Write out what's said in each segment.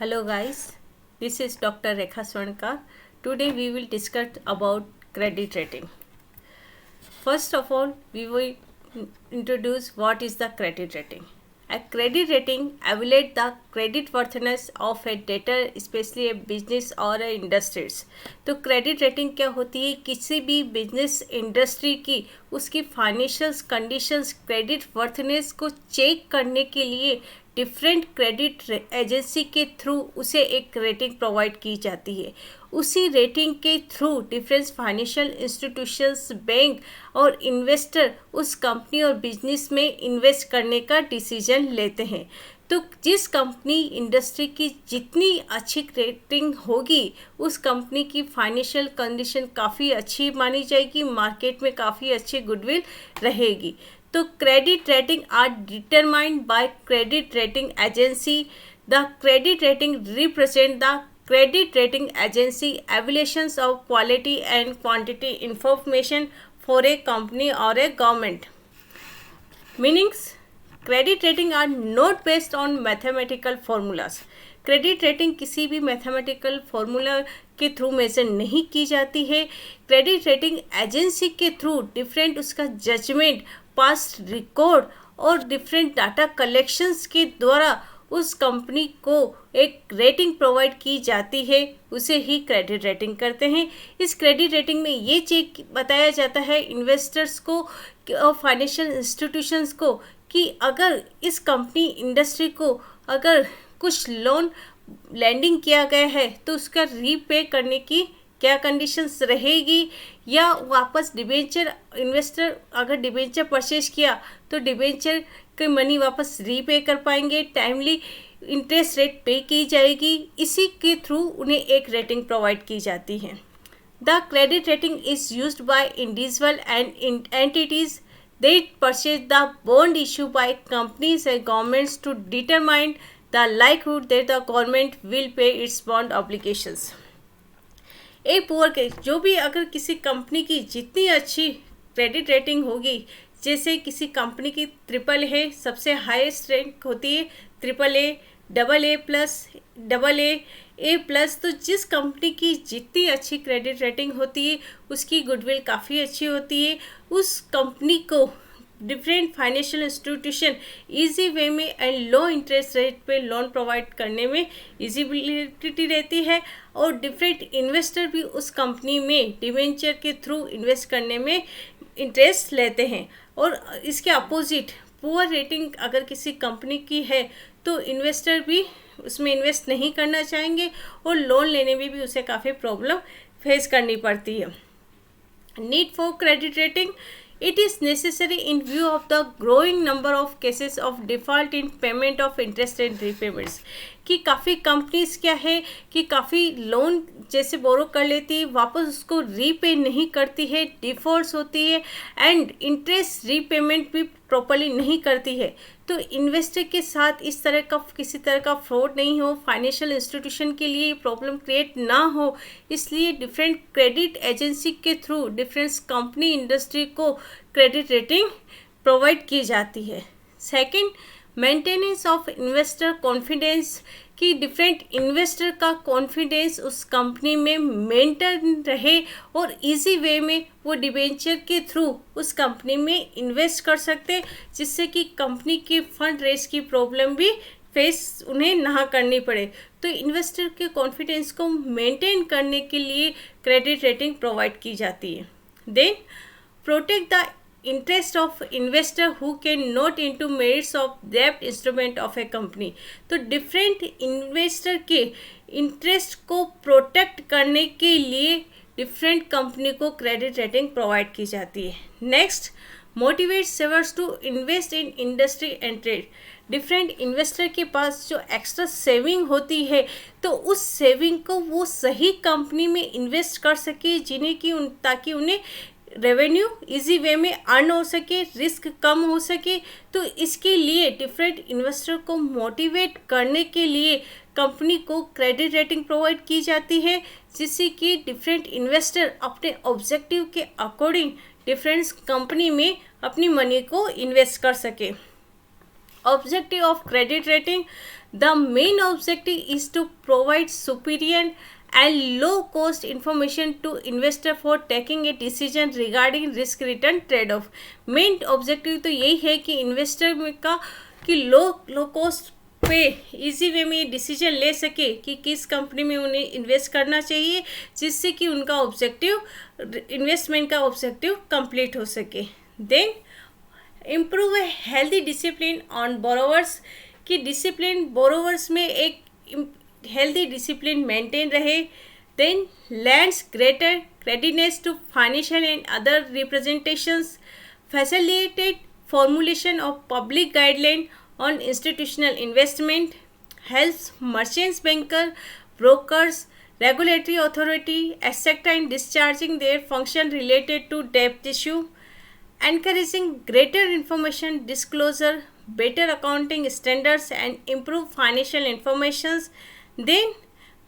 Hello guys, this is Dr. Rekha Swankar. Today we will discuss about credit rating. First of all, we will introduce what is the credit rating. A credit rating evaluates the credit worthiness of a debtor, especially a business or a industries. तो credit rating क्या होती है? किसी भी business industry की उसकी financial conditions credit वर्थनेस को check करने के लिए डिफरेंट क्रेडिट एजेंसी के थ्रू उसे एक रेटिंग प्रोवाइड की जाती है. उसी रेटिंग के through different financial institutions, bank और इन्वेस्टर उस कंपनी और बिजनेस में इन्वेस्ट करने का डिसीजन लेते हैं. तो जिस कंपनी इंडस्ट्री की जितनी अच्छी रेटिंग होगी उस कंपनी की फाइनेंशियल कंडीशन काफ़ी अच्छी मानी जाएगी, मार्केट में काफ़ी अच्छी गुडविल रहेगी. तो credit rating are determined by credit rating agency. The credit rating represent the credit rating agency evaluations of quality and quantity information for a company or a government. Meanings, credit rating are not based on mathematical formulas. Credit rating किसी भी mathematical formula के through major नहीं की जाती है. Credit rating agency के through different उसका judgement, past record और डिफरेंट डाटा कलेक्शंस के द्वारा उस कंपनी को एक रेटिंग प्रोवाइड की जाती है, उसे ही क्रेडिट रेटिंग करते हैं. इस क्रेडिट रेटिंग में ये चेक बताया जाता है इन्वेस्टर्स को और फाइनेंशियल इंस्टीट्यूशंस को कि अगर इस कंपनी इंडस्ट्री को अगर कुछ लोन लैंडिंग किया गया है तो उसका रीपे करने की क्या कंडीशंस रहेगी, या वापस डिबेंचर इन्वेस्टर अगर डिबेंचर परचेज किया तो डिबेंचर के मनी वापस रीपे कर पाएंगे, टाइमली इंटरेस्ट रेट पे की जाएगी. इसी के थ्रू उन्हें एक रेटिंग प्रोवाइड की जाती है. The credit rating is used by individual and entities that purchase the bond issue by companies and governments to determine the likelihood that the government will pay its bond obligations. एक poor के जो भी अगर किसी company की जितनी अच्छी credit rating होगी, जैसे किसी कंपनी की ट्रिपल है सबसे हाईएस्ट रैंक होती है, triple A, double A plus, double A plus. तो जिस कंपनी की जितनी अच्छी क्रेडिट रेटिंग होती है उसकी गुडविल काफ़ी अच्छी होती है. उस कंपनी को different financial institution easy way में एंड लो इंटरेस्ट रेट पे लोन प्रोवाइड करने में इजीबिलिटी रहती है, और डिफरेंट इन्वेस्टर भी उस कंपनी में डिवेंचर के थ्रू इन्वेस्ट करने में इंटरेस्ट लेते हैं. और इसके अपोजिट पुअर रेटिंग अगर किसी कंपनी की है तो इन्वेस्टर भी उसमें इन्वेस्ट नहीं करना चाहेंगे और लोन लेने में भी उसे काफ़ी प्रॉब्लम फेस करनी पड़ती है. Need for credit rating. It is necessary in view of the growing number of cases of default in payment of interest and repayments. कि काफ़ी कंपनीज क्या है कि काफ़ी लोन जैसे बोरो कर लेती है, वापस उसको रीपे नहीं करती है, डिफ़ॉल्ट्स होती है एंड इंटरेस्ट रीपेमेंट भी प्रॉपरली नहीं करती है. तो इन्वेस्टर के साथ इस तरह का किसी तरह का फ्रॉड नहीं हो, फाइनेंशियल इंस्टीट्यूशन के लिए प्रॉब्लम क्रिएट ना हो, इसलिए डिफरेंट क्रेडिट एजेंसी के थ्रू डिफरेंट कंपनी इंडस्ट्री को क्रेडिट रेटिंग प्रोवाइड की जाती है. Second, maintenance of investor confidence. कि डिफरेंट इन्वेस्टर का कॉन्फिडेंस उस कंपनी में मेंटेन रहे और इजी वे में वो डिबेंचर के थ्रू उस कंपनी में इन्वेस्ट कर सकते, जिससे कि कंपनी के फंड रेज की प्रॉब्लम भी फेस उन्हें ना करनी पड़े. तो इन्वेस्टर के कॉन्फिडेंस को मेंटेन करने के लिए क्रेडिट रेटिंग प्रोवाइड की जाती है. Then protect the interest of investor who can not into merits of डेब्ट इंस्ट्रूमेंट ऑफ ए कंपनी. तो डिफरेंट इन्वेस्टर के इंटरेस्ट को प्रोटेक्ट करने के लिए डिफरेंट कंपनी को क्रेडिट रेटिंग प्रोवाइड की जाती है. Next, motivate savers to invest in industry and trade. Different investor के पास जो एक्स्ट्रा सेविंग होती है तो उस सेविंग को वो सही कंपनी में इन्वेस्ट कर सके जिन्हें कि ताकि उन्हें रेवेन्यू इजी वे में अर्न हो सके, रिस्क कम हो सके. तो इसके लिए डिफरेंट इन्वेस्टर को मोटिवेट करने के लिए कंपनी को क्रेडिट रेटिंग प्रोवाइड की जाती है, जिससे कि डिफरेंट इन्वेस्टर अपने ऑब्जेक्टिव के अकॉर्डिंग डिफरेंट कंपनी में अपनी मनी को इन्वेस्ट कर सके. Objective of credit rating: the main objective is to provide superior and low cost information to investor for taking a decision regarding risk return trade off. Main objective तो यही है कि investor का कि लो cost पे easy way में decision ले सके कि किस कंपनी में उन्हें इन्वेस्ट करना चाहिए, जिससे कि उनका ऑब्जेक्टिव, इन्वेस्टमेंट का ऑब्जेक्टिव कंप्लीट हो सके. Then improve a healthy discipline on borrowers, कि डिसिप्लिन बोरोवर्स में एक हेल्दी डिसिप्लिन मेंटेन रहे. Then lends greater credence to financial and other representations, facilitate formulation of public guideline on institutional investment, helps merchants, banker, brokers, regulatory authority etc. in discharging their function related to debt issue, encouraging greater information disclosure, better accounting standards and improve financial information. Then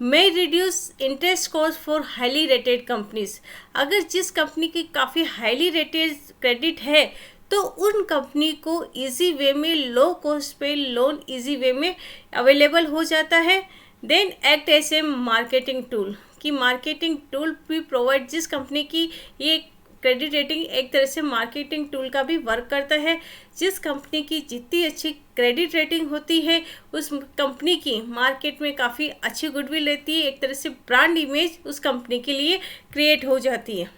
may reduce interest cost for highly rated companies. अगर जिस company की काफ़ी highly rated credit है तो उन company को easy way में low cost पे लोन इजी वे में अवेलेबल हो जाता है. Then act as a marketing tool, कि मार्केटिंग टूल भी प्रोवाइड, जिस कंपनी की ये क्रेडिट रेटिंग एक तरह से मार्केटिंग टूल का भी वर्क करता है. जिस कंपनी की जितनी अच्छी क्रेडिट रेटिंग होती है उस कंपनी की मार्केट में काफ़ी अच्छी गुडविल रहती है, एक तरह से ब्रांड इमेज उस कंपनी के लिए क्रिएट हो जाती है.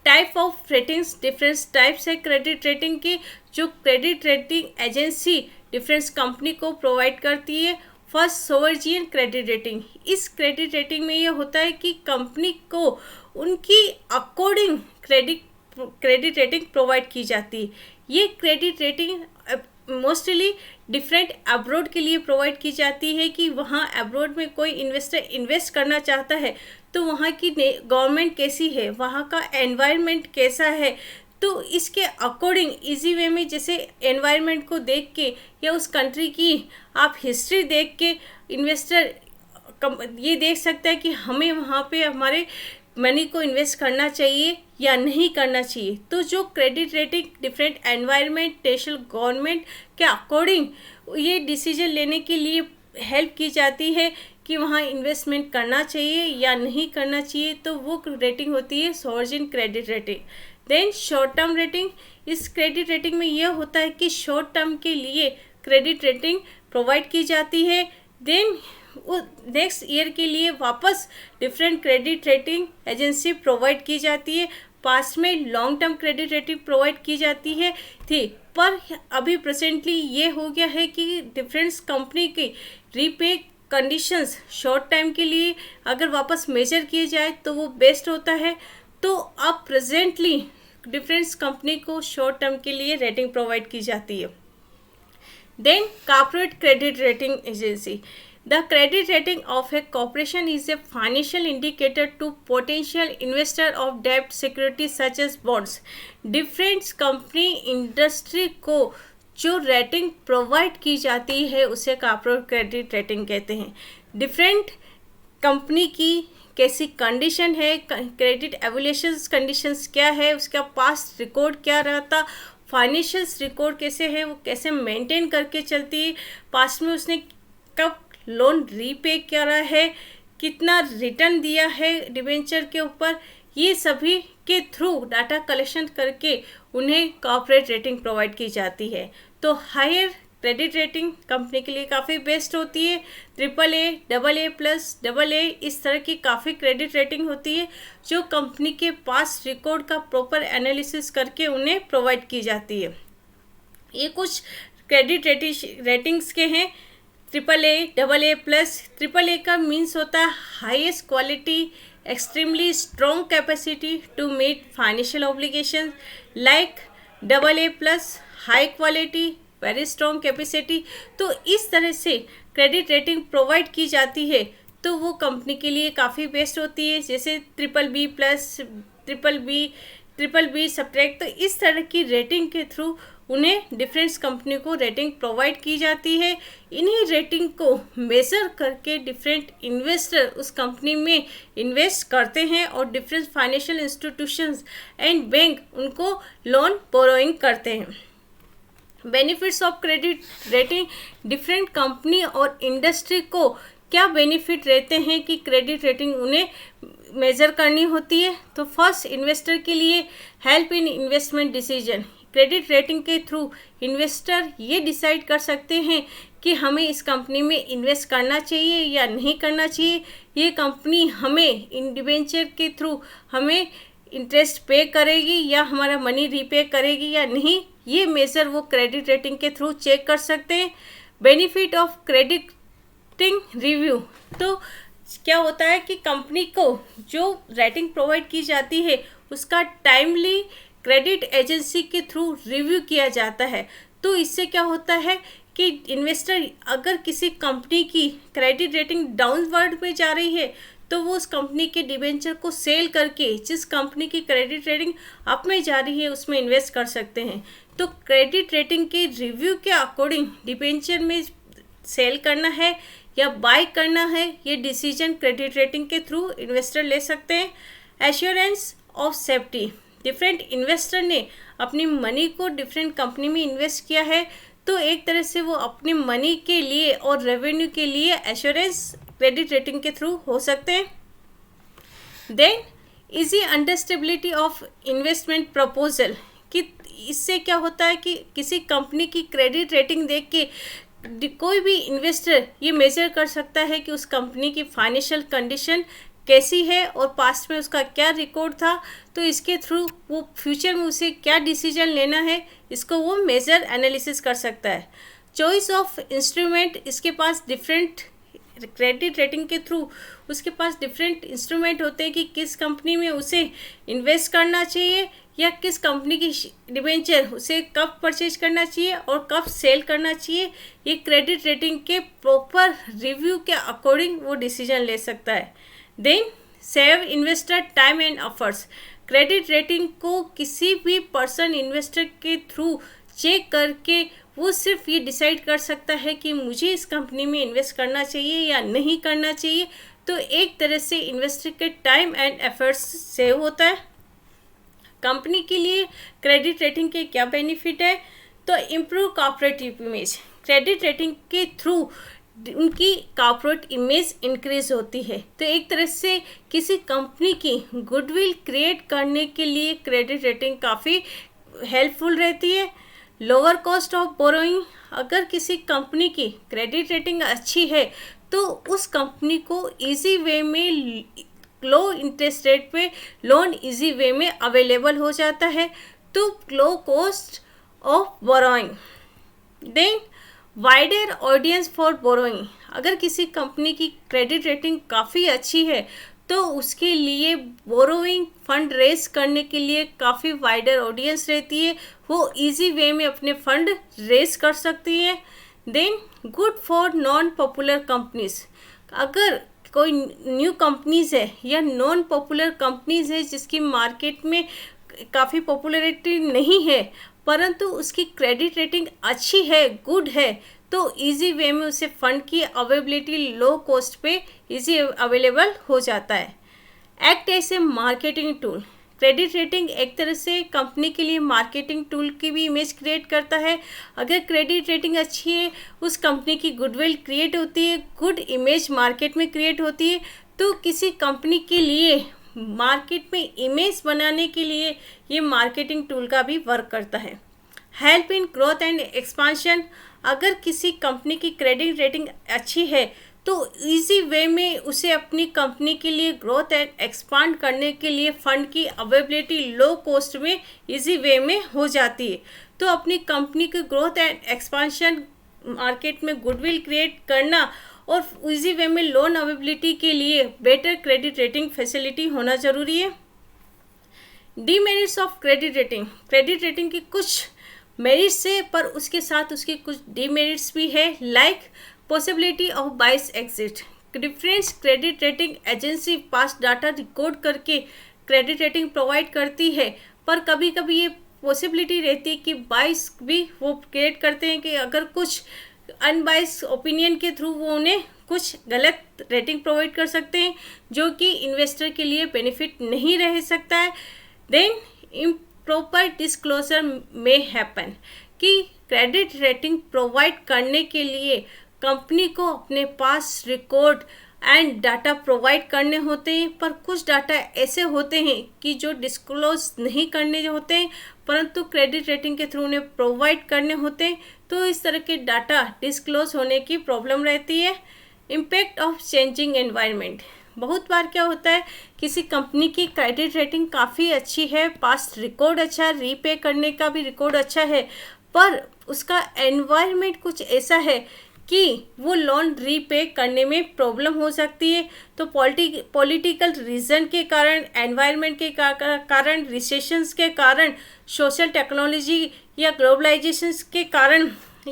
Type of ratings, difference types है क्रेडिट रेटिंग की, जो credit rating agency difference company को प्रोवाइड करती है. First, sovereign credit rating. इस क्रेडिट रेटिंग में ये होता है कि कंपनी को उनकी अकॉर्डिंग क्रेडिट रेटिंग प्रोवाइड की जाती है. ये credit rating mostly different abroad के लिए प्रोवाइड की जाती है, कि वहाँ अब्रॉड में कोई इन्वेस्टर इन्वेस्ट करना चाहता है तो वहाँ की गवर्नमेंट कैसी है, वहाँ का एनवायरनमेंट कैसा है, तो इसके अकॉर्डिंग इजी वे में जैसे एनवायरनमेंट को देख के या उस कंट्री की आप हिस्ट्री देख के इन्वेस्टर ये देख सकता है कि हमें वहाँ पे हमारे मनी को इन्वेस्ट करना चाहिए या नहीं करना चाहिए. तो जो credit rating different environment, national government के अकॉर्डिंग ये डिसीजन लेने के लिए हेल्प की जाती है कि वहाँ इन्वेस्टमेंट करना चाहिए या नहीं करना चाहिए, तो वो रेटिंग होती है sovereign credit rating. Then short term rating. इस क्रेडिट रेटिंग में यह होता है कि शॉर्ट टर्म के लिए क्रेडिट रेटिंग प्रोवाइड की जाती है. देन नेक्स्ट ईयर के लिए वापस different credit rating agency provide की जाती है. पास्ट में long term credit rating provide की जाती है थी, पर अभी प्रेजेंटली ये हो गया है कि डिफरेंट कंपनी की रीपे कंडीशंस शॉर्ट टाइम के लिए अगर वापस मेजर किए जाए तो वो बेस्ट होता है. तो अब प्रेजेंटली डिफरेंट कंपनी को शॉर्ट टर्म के लिए रेटिंग प्रोवाइड की जाती है. Then corporate credit rating agency. The credit rating of a corporation is a financial indicator to potential investor of डेब्ट security such as bonds. Different company industry को जो rating provide की जाती है उसे कॉर्पोरेट क्रेडिट रेटिंग कहते हैं. Different company की कैसी कंडीशन है, क्रेडिट एवल्यूएशंस कंडीशंस क्या है, उसका पास्ट रिकॉर्ड क्या रहता, फाइनेंशियल्स रिकॉर्ड कैसे है, वो कैसे मेंटेन करके चलती है, पास्ट में उसने कब लोन रीपे करा है, कितना रिटर्न दिया है डिबेंचर के ऊपर, ये सभी के थ्रू डाटा कलेक्शन करके उन्हें कॉर्पोरेट रेटिंग प्रोवाइड की जाती है. तो हायर क्रेडिट रेटिंग कंपनी के लिए काफ़ी बेस्ट होती है. AAA, AA+, AA इस तरह की काफ़ी क्रेडिट रेटिंग होती है जो कंपनी के पास रिकॉर्ड का प्रॉपर एनालिसिस करके उन्हें प्रोवाइड की जाती है. ये कुछ क्रेडिट रेटिंग्स के हैं. AAA, AA+. AAA का मीन्स होता है highest quality, extremely strong capacity to meet financial obligation. Like AA+, high quality, very strong capacity. तो इस तरह से क्रेडिट रेटिंग प्रोवाइड की जाती है तो वो कंपनी के लिए काफ़ी बेस्ट होती है. जैसे BBB+, BBB सब्ट्रैक्ट, तो इस तरह की रेटिंग के थ्रू उन्हें डिफरेंट कंपनी को रेटिंग प्रोवाइड की जाती है. इन्हीं रेटिंग को मेज़र करके डिफरेंट इन्वेस्टर उस कंपनी में इन्वेस्ट करते हैं और different financial institutions and bank उनको लोन बोरोइंग करते हैं. Benefits of credit rating, different company और इंडस्ट्री को क्या बेनिफिट रहते हैं कि क्रेडिट रेटिंग उन्हें मेज़र करनी होती है। तो फर्स्ट, इन्वेस्टर के लिए help in investment decision. Credit rating के थ्रू इन्वेस्टर ये डिसाइड कर सकते हैं कि हमें इस कंपनी में इन्वेस्ट करना चाहिए या नहीं करना चाहिए, ये कंपनी हमें डिबेंचर के थ्रू हमें इंटरेस्ट पे करेगी या हमारा मनी रीपे करेगी या नहीं, ये मेजर वो क्रेडिट रेटिंग के थ्रू चेक कर सकते हैं। बेनिफिट ऑफ क्रेडिटिंग रिव्यू, तो क्या होता है कि कंपनी को जो रेटिंग प्रोवाइड की जाती है उसका टाइमली क्रेडिट एजेंसी के थ्रू रिव्यू किया जाता है। तो इससे क्या होता है कि इन्वेस्टर अगर किसी कंपनी की क्रेडिट रेटिंग डाउनवर्ड में जा रही है तो वो उस कंपनी के डिबेंचर को सेल करके जिस कंपनी की क्रेडिट रेटिंग अप में जा रही है उसमें इन्वेस्ट कर सकते हैं। तो क्रेडिट रेटिंग के रिव्यू के अकॉर्डिंग डिबेंचर में सेल करना है या बाय करना है, ये डिसीजन क्रेडिट रेटिंग के थ्रू इन्वेस्टर ले सकते हैं। Assurance of safety, different investor ने अपनी मनी को डिफरेंट कंपनी में इन्वेस्ट किया है तो एक तरह से वो अपनी मनी के लिए और रेवेन्यू के लिए एश्योरेंस क्रेडिट रेटिंग के थ्रू हो सकते हैं। Then easy understandability of investment proposal, कि इससे क्या होता है कि किसी कंपनी की क्रेडिट रेटिंग देख के कोई भी इन्वेस्टर ये मेजर कर सकता है कि उस कंपनी की फाइनेंशियल कंडीशन कैसी है और पास्ट में उसका क्या रिकॉर्ड था, तो इसके थ्रू वो फ्यूचर में उसे क्या डिसीजन लेना है इसको वो मेजर एनालिसिस कर सकता है। चॉइस ऑफ इंस्ट्रूमेंट, इसके पास डिफरेंट क्रेडिट रेटिंग के थ्रू उसके पास डिफरेंट इंस्ट्रूमेंट होते हैं कि किस कंपनी में उसे इन्वेस्ट करना चाहिए या किस कंपनी की डिबेंचर उसे कब परचेज करना चाहिए और कब सेल करना चाहिए, ये क्रेडिट रेटिंग के प्रॉपर रिव्यू के अकॉर्डिंग वो डिसीजन ले सकता है। Then save investor time and efforts, credit rating को किसी भी पर्सन इन्वेस्टर के थ्रू चेक करके वो सिर्फ ये डिसाइड कर सकता है कि मुझे इस कंपनी में इन्वेस्ट करना चाहिए या नहीं करना चाहिए। तो एक तरह से इन्वेस्टर के टाइम एंड एफर्ट्स सेव होता है। कंपनी के लिए क्रेडिट रेटिंग के क्या बेनिफिट है, तो improve corporate image, credit rating के थ्रू उनकी कॉर्पोरेट इमेज इंक्रीज होती है। तो एक तरह से किसी कंपनी की गुडविल क्रिएट करने के लिए क्रेडिट रेटिंग काफ़ी हेल्पफुल रहती है। लोअर कॉस्ट ऑफ बोरोइंग, अगर किसी कंपनी की क्रेडिट रेटिंग अच्छी है तो उस कंपनी को इजी वे में लो इंटरेस्ट रेट पे लोन इजी वे में अवेलेबल हो जाता है, तो low cost of borrowing. Then wider audience for borrowing, अगर किसी कंपनी की क्रेडिट रेटिंग काफ़ी अच्छी है तो उसके लिए बोरोइंग फंड रेज करने के लिए काफ़ी वाइडर ऑडियंस रहती है, वो इजी वे में अपने फंड रेज कर सकती है। Then good for non popular companies, अगर कोई न्यू कंपनीज है या नॉन पॉपुलर कंपनीज है जिसकी मार्केट में काफ़ी पॉपुलैरिटी नहीं है परंतु उसकी क्रेडिट रेटिंग अच्छी है, गुड है, तो इजी वे में उसे फंड की अवेलेबिलिटी लो कॉस्ट पे इजी अवेलेबल हो जाता है। Act as a marketing tool, credit rating एक तरह से कंपनी के लिए मार्केटिंग टूल की भी इमेज क्रिएट करता है। अगर क्रेडिट रेटिंग अच्छी है, उस कंपनी की गुडविल क्रिएट होती है, गुड इमेज मार्केट में क्रिएट होती है, तो किसी कंपनी के लिए मार्केट में इमेज बनाने के लिए ये मार्केटिंग टूल का भी वर्क करता है। Help in growth and expansion, अगर किसी कंपनी की क्रेडिट रेटिंग अच्छी है तो इजी वे में उसे अपनी कंपनी के लिए ग्रोथ एंड एक्सपांड करने के लिए फंड की अवेलेबिलिटी लो कॉस्ट में इजी वे में हो जाती है। तो अपनी कंपनी की ग्रोथ एंड एक्सपांशन, मार्केट में गुडविल क्रिएट करना और इजी वे में लोन अवेलेबिलिटी के लिए बेटर क्रेडिट रेटिंग फैसिलिटी होना ज़रूरी है। Demerits of credit rating, credit rating की कुछ मेरिट्स है पर उसके साथ उसके कुछ डीमेरिट्स भी है, लाइक पॉसिबिलिटी ऑफ बाइस exit, different credit rating agency past data record करके क्रेडिट रेटिंग प्रोवाइड करती है, पर कभी कभी ये पॉसिबिलिटी रहती है कि बाइस भी वो क्रिएट करते हैं कि अगर कुछ अनबाइस ओपिनियन के थ्रू वो उन्हें कुछ गलत रेटिंग प्रोवाइड कर सकते हैं जो कि इन्वेस्टर के लिए बेनिफिट नहीं रह सकता है। देन इम्प्रॉपर डिस्क्लोजर में हैपन, कि क्रेडिट रेटिंग प्रोवाइड करने के लिए कंपनी को अपने पास रिकॉर्ड एंड डाटा प्रोवाइड करने होते हैं, पर कुछ डाटा ऐसे होते हैं कि जो डिस्क्लोज नहीं करने होते हैं, परंतु क्रेडिट रेटिंग के थ्रू उन्हें प्रोवाइड करने होते हैं। तो इस तरह के डाटा डिस्क्लोज होने की प्रॉब्लम रहती है। इम्पैक्ट ऑफ चेंजिंग एनवायरनमेंट, बहुत बार क्या होता है, किसी कंपनी की क्रेडिट रेटिंग काफ़ी अच्छी है, पास्ट रिकॉर्ड अच्छा, रीपे करने का भी रिकॉर्ड अच्छा है, पर उसका एनवायरनमेंट कुछ ऐसा है कि वो लोन रीपे करने में प्रॉब्लम हो सकती है। तो पॉलिटिकल रीज़न के कारण, एनवायरनमेंट के कारण, रिसेशंस के कारण, सोशल टेक्नोलॉजी या ग्लोबलाइजेशन के कारण,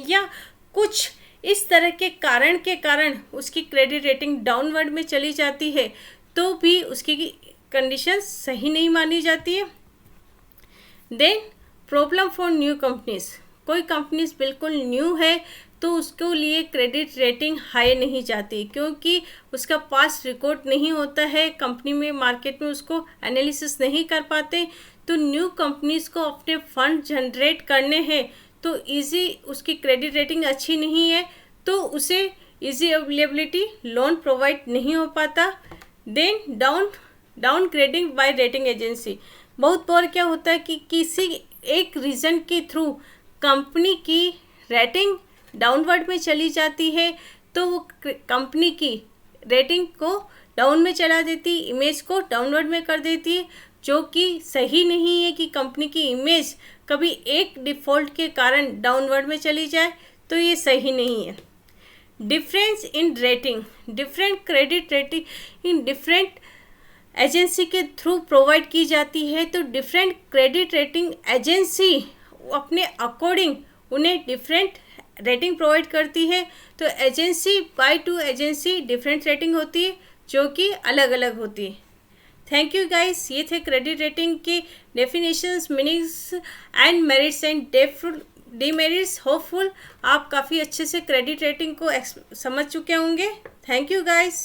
या कुछ इस तरह के कारण उसकी क्रेडिट रेटिंग डाउनवर्ड में चली जाती है, तो भी उसकी कंडीशन सही नहीं मानी जाती है। Then problem for new companies, कोई कंपनीज बिल्कुल न्यू है तो उसके लिए क्रेडिट रेटिंग हाई नहीं जाती, क्योंकि उसका पास्ट रिकॉर्ड नहीं होता है, कंपनी में मार्केट में उसको एनालिसिस नहीं कर पाते। तो न्यू कंपनीज को अपने फंड जनरेट करने हैं, तो इजी उसकी क्रेडिट रेटिंग अच्छी नहीं है, तो उसे इजी अवेलेबिलिटी लोन प्रोवाइड नहीं हो पाता। Then downgrading by rating agency, बहुत बार क्या होता है कि किसी एक रीज़न के थ्रू कंपनी की रेटिंग डाउनवर्ड में चली जाती है, तो वो कंपनी की रेटिंग को डाउन में चला देती, इमेज को डाउनवर्ड में कर देती है, जो कि सही नहीं है कि कंपनी की इमेज कभी एक डिफ़ॉल्ट के कारण डाउनवर्ड में चली जाए, तो ये सही नहीं है। Difference in rating, different credit rating in different agency के थ्रू प्रोवाइड की जाती है, तो डिफरेंट क्रेडिट रेटिंग एजेंसी अपने अकॉर्डिंग उन्हें डिफरेंट रेटिंग प्रोवाइड करती है। तो agency by two agency different rating होती है, जो कि अलग अलग होती है। थैंक यू गाइस, ये थे क्रेडिट रेटिंग के definitions, meanings and merits and demerits. Hopeful आप काफ़ी अच्छे से क्रेडिट रेटिंग को समझ चुके होंगे। Thank you guys.